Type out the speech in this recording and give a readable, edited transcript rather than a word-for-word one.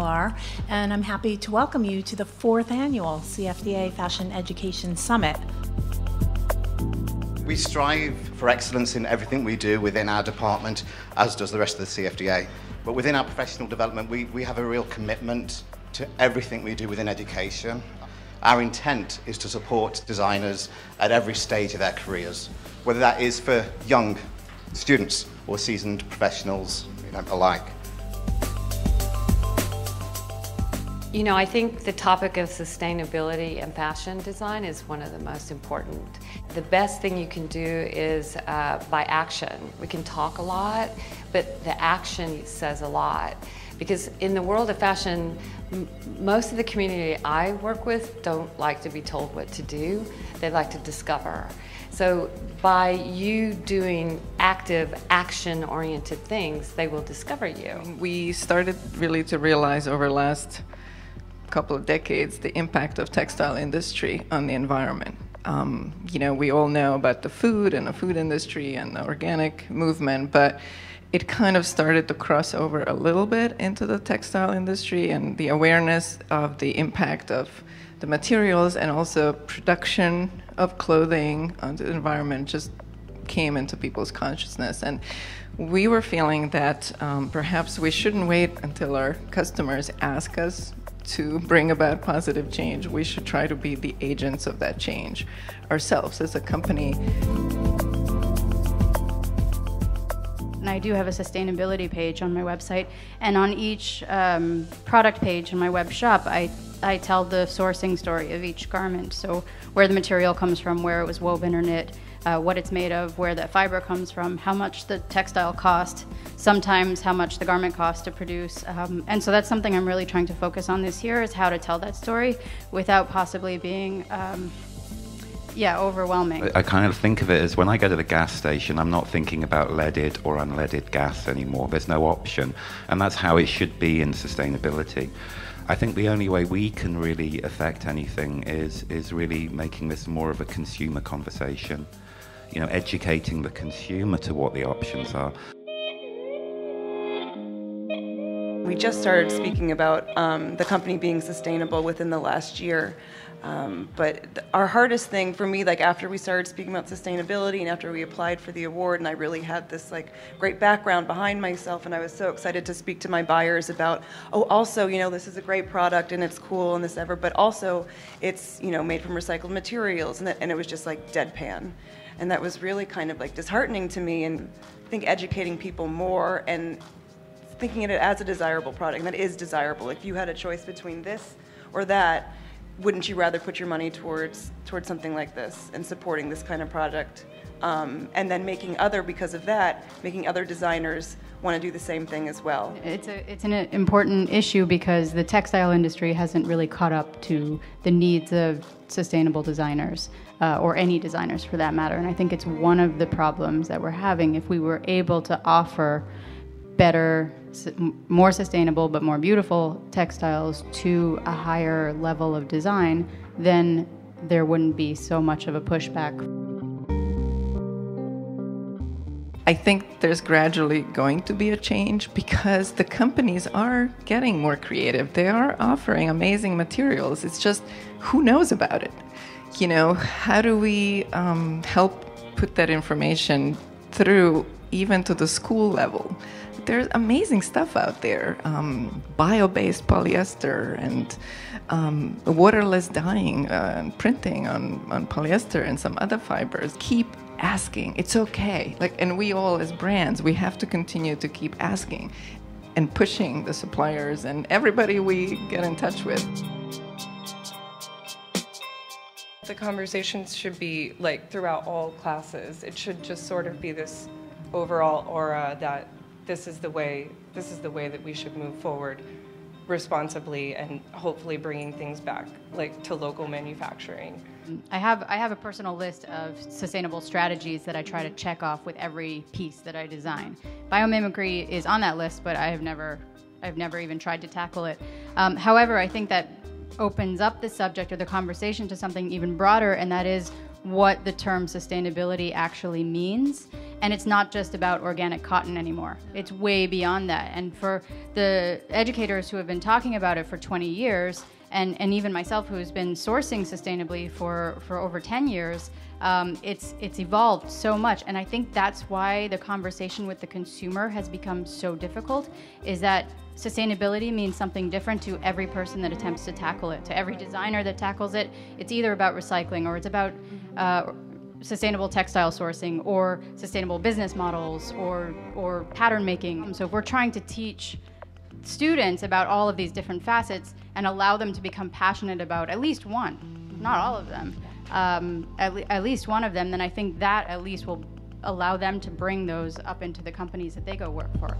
are, and I'm happy to welcome you to the 4th annual CFDA Fashion Education Summit. We strive for excellence in everything we do within our department, as does the rest of the CFDA. But within our professional development, we have a real commitment to everything we do within education. Our intent is to support designers at every stage of their careers, whether that is for young students or seasoned professionals, alike. You know, I think the topic of sustainability and fashion design is one of the most important. The best thing you can do is by action. We can talk a lot, but the action says a lot. Because in the world of fashion, most of the community I work with don't like to be told what to do. They like to discover. So by you doing active, action-oriented things, they will discover you. We started really to realize over the last couple of decades the impact of textile industry on the environment. You know, we all know about the food and the food industry and the organic movement, but it kind of started to cross over a little bit into the textile industry, and the awareness of the impact of the materials and also production of clothing on the environment just came into people's consciousness. And we were feeling that perhaps we shouldn't wait until our customers ask us to bring about positive change. We should try to be the agents of that change ourselves as a company. And I do have a sustainability page on my website, and on each product page in my web shop, I tell the sourcing story of each garment. So where the material comes from, where it was woven or knit, what it's made of, where the fiber comes from, how much the textile cost, sometimes how much the garment costs to produce. And so that's something I'm really trying to focus on this year, is how to tell that story without possibly being overwhelming. I kind of think of it as when I go to the gas station, I'm not thinking about leaded or unleaded gas anymore. There's no option. And that's how it should be in sustainability. I think the only way we can really affect anything is really making this more of a consumer conversation. You know, educating the consumer to what the options are. We just started speaking about the company being sustainable within the last year. But our hardest thing for me, like after we started speaking about sustainability and after we applied for the award, and I really had this like great background behind myself, and I was so excited to speak to my buyers about, oh, also, you know, this is a great product and it's cool and this ever, but also it's, you know, made from recycled materials, and it was just like deadpan. And that was really kind of like disheartening to me, and I think educating people more and thinking of it as a desirable product, and that is desirable. If you had a choice between this or that, wouldn't you rather put your money towards something like this and supporting this kind of product? And then making other designers want to do the same thing as well. It's an important issue because the textile industry hasn't really caught up to the needs of sustainable designers, or any designers for that matter. And I think it's one of the problems that we're having. If we were able to offer better, more sustainable but more beautiful textiles to a higher level of design, then there wouldn't be so much of a pushback. I think there's gradually going to be a change because the companies are getting more creative. They are offering amazing materials. It's just, who knows about it? You know, how do we help put that information through even to the school level? There's amazing stuff out there, bio-based polyester and waterless dyeing and printing on polyester and some other fibers. Keep asking. It's okay. And we all as brands, we have to continue to keep asking and pushing the suppliers and everybody we get in touch with. The conversations should be like throughout all classes. It should just sort of be this overall aura that this is the way that we should move forward responsibly, and hopefully bringing things back like to local manufacturing. I have a personal list of sustainable strategies that I try to check off with every piece that I design. Biomimicry is on that list, but I've never even tried to tackle it. However, I think that opens up the subject or the conversation to something even broader, and that is what the term sustainability actually means And it's not just about organic cotton anymore. It's way beyond that. And for the educators who have been talking about it for 20 years, and even myself who's been sourcing sustainably for over 10 years, it's evolved so much. And I think that's why the conversation with the consumer has become so difficult, is that sustainability means something different to every person that attempts to tackle it. To every designer that tackles it, it's either about recycling, or it's about sustainable textile sourcing, or sustainable business models, or pattern making. So if we're trying to teach students about all of these different facets and allow them to become passionate about at least one, not all of them, at least one of them, then I think that at least will allow them to bring those up into the companies that they go work for.